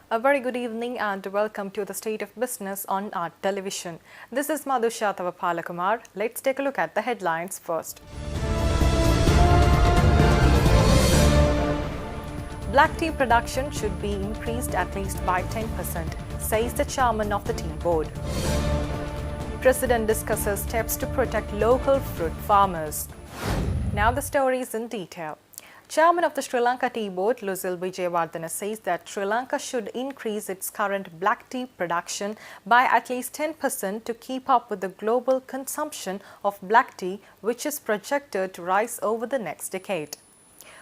A very good evening and welcome to the State of Business on our television. This is Madhusha Palakumar. Let's take a look at the headlines first. Black tea production should be increased at least by 10%, says the chairman of the tea board. President discusses steps to protect local fruit farmers. Now the stories in detail. Chairman of the Sri Lanka Tea Board, Luzil Wijewardena, says that Sri Lanka should increase its current black tea production by at least 10% to keep up with the global consumption of black tea, which is projected to rise over the next decade.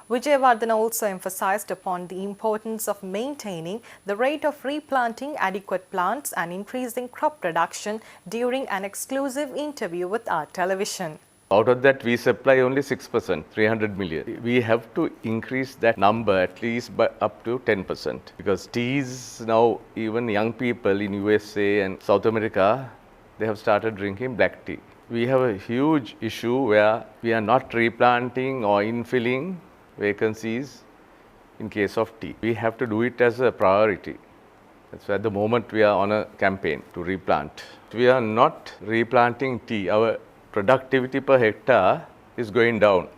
Wijewardena also emphasized upon the importance of maintaining the rate of replanting adequate plants and increasing crop production during an exclusive interview with our television. Out of that, we supply only 6%, 300 million. We have to increase that number at least by up to 10%, because teas now, even young people in USA and South America, they have started drinking black tea. We have a huge issue where we are not replanting or infilling vacancies in case of tea. We have to do it as a priority. That's why at the moment we are on a campaign to replant. We are not replanting tea. Our productivity per hectare is going down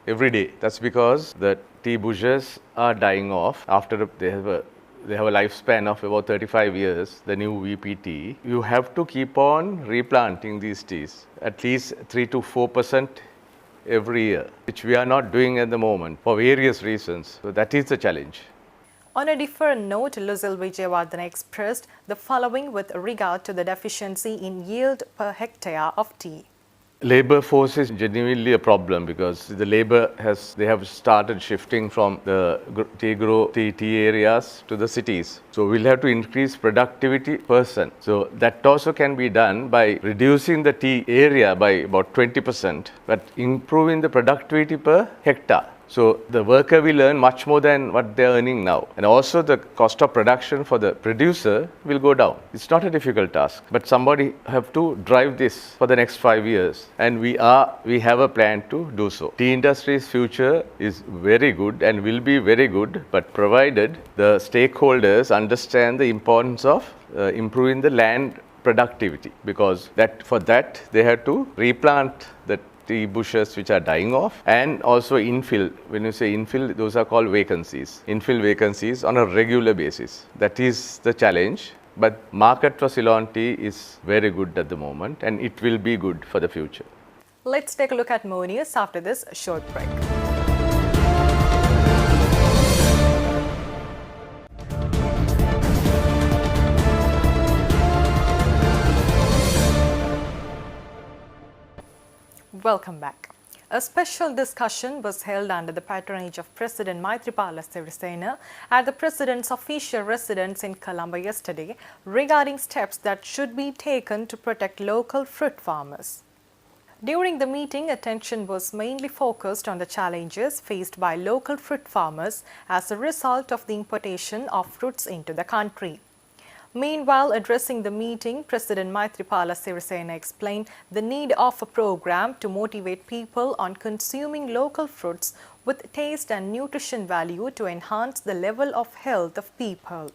every day. That's because the tea bushes are dying off after they have a lifespan of about 35 years, the new VPT. You have to keep on replanting these teas, at least 3 to 4% every year, which we are not doing at the moment for various reasons. So that is the challenge. On a different note, Luzil Wijewardena expressed the following with regard to the deficiency in yield per hectare of tea. Labor force is genuinely a problem because the labor they have started shifting from the tea areas to the cities. So we'll have to increase productivity per ton. So that also can be done by reducing the tea area by about 20%, but improving the productivity per hectare. So the worker will earn much more than what they are earning now. And also the cost of production for the producer will go down. It's not a difficult task, but somebody have to drive this for the next 5 years. And we have a plan to do so. Tea industry's future is very good and will be very good, but provided the stakeholders understand the importance of improving the land productivity, because for that they have to replant the tea bushes which are dying off, and also infill. When you say infill, those are called vacancies. Infill vacancies on a regular basis. That is the challenge. But market for Ceylon tea is very good at the moment, and it will be good for the future. Let's take a look at more news after this short break. Welcome back. A special discussion was held under the patronage of President Maithripala Sirisena at the President's official residence in Colombo yesterday regarding steps that should be taken to protect local fruit farmers. During the meeting, attention was mainly focused on the challenges faced by local fruit farmers as a result of the importation of fruits into the country. Meanwhile, addressing the meeting, President Maithripala Sirisena explained the need of a program to motivate people on consuming local fruits with taste and nutrition value to enhance the level of health of people.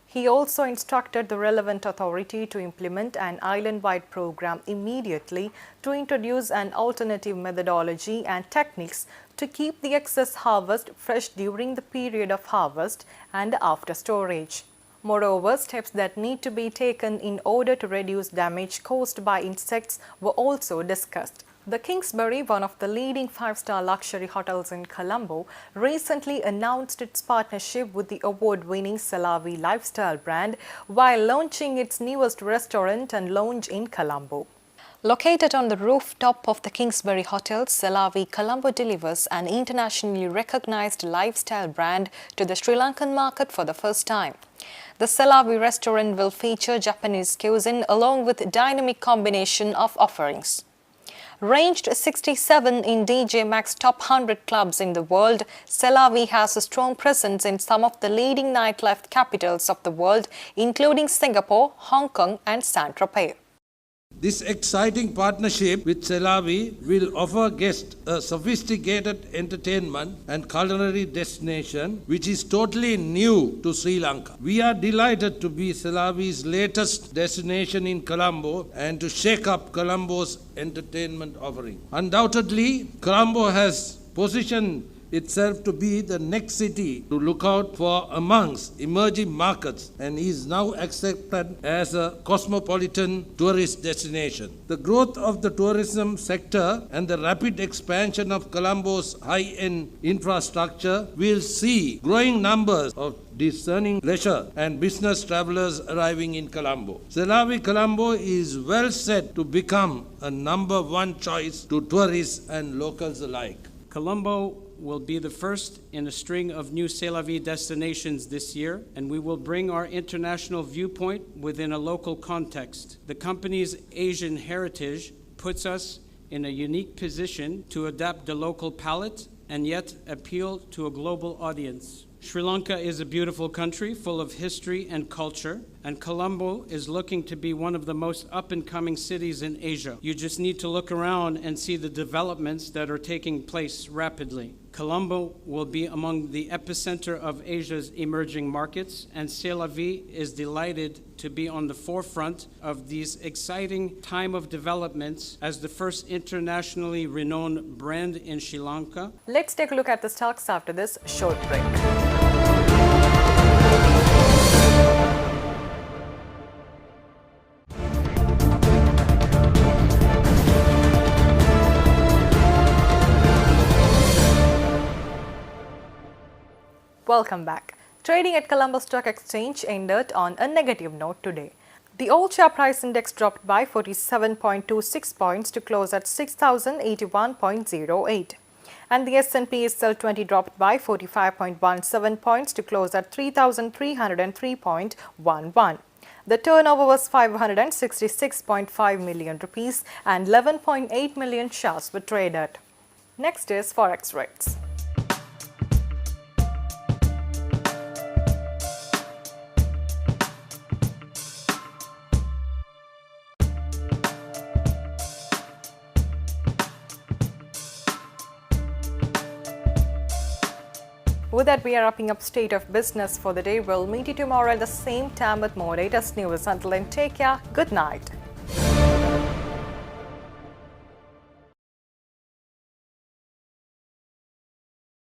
He also instructed the relevant authority to implement an island-wide program immediately to introduce an alternative methodology and techniques to keep the excess harvest fresh during the period of harvest and after storage. Moreover, steps that need to be taken in order to reduce damage caused by insects were also discussed. The Kingsbury, one of the leading 5-star luxury hotels in Colombo, recently announced its partnership with the award-winning Salavi lifestyle brand while launching its newest restaurant and lounge in Colombo. Located on the rooftop of the Kingsbury Hotel, Salavi Colombo delivers an internationally recognized lifestyle brand to the Sri Lankan market for the first time. The Salavi restaurant will feature Japanese cuisine along with a dynamic combination of offerings. Ranked 67 in DJ Max's top 100 clubs in the world, Salavi has a strong presence in some of the leading nightlife capitals of the world, including Singapore, Hong Kong and Saint-Tropez. This exciting partnership with Selavi will offer guests a sophisticated entertainment and culinary destination which is totally new to Sri Lanka. We are delighted to be Selavi's latest destination in Colombo and to shake up Colombo's entertainment offering. Undoubtedly, Colombo has positioned itself to be the next city to look out for amongst emerging markets and is now accepted as a cosmopolitan tourist destination. The growth of the tourism sector and the rapid expansion of Colombo's high-end infrastructure will see growing numbers of discerning leisure and business travelers arriving in Colombo. Selavi Colombo is well set to become a number one choice to tourists and locals alike. Colombo will be the first in a string of new Selavi destinations this year, and we will bring our international viewpoint within a local context. The company's Asian heritage puts us in a unique position to adapt the local palate and yet appeal to a global audience. Sri Lanka is a beautiful country full of history and culture, and Colombo is looking to be one of the most up-and-coming cities in Asia. You just need to look around and see the developments that are taking place rapidly. Colombo will be among the epicenter of Asia's emerging markets, and Selavi is delighted to be on the forefront of these exciting time of developments as the first internationally renowned brand in Sri Lanka. Let's take a look at the stocks after this short break. Welcome back. Trading at Colombo Stock Exchange ended on a negative note today. The all-share price index dropped by 47.26 points to close at 6,081.08. And the S&P SL 20 dropped by 45.17 points to close at 3,303.11. The turnover was 566.5 million rupees and 11.8 million shares were traded. Next is Forex rates. With that, we are wrapping up State of Business for the day. We'll meet you tomorrow at the same time with more latest news. Until then, take care. Good night.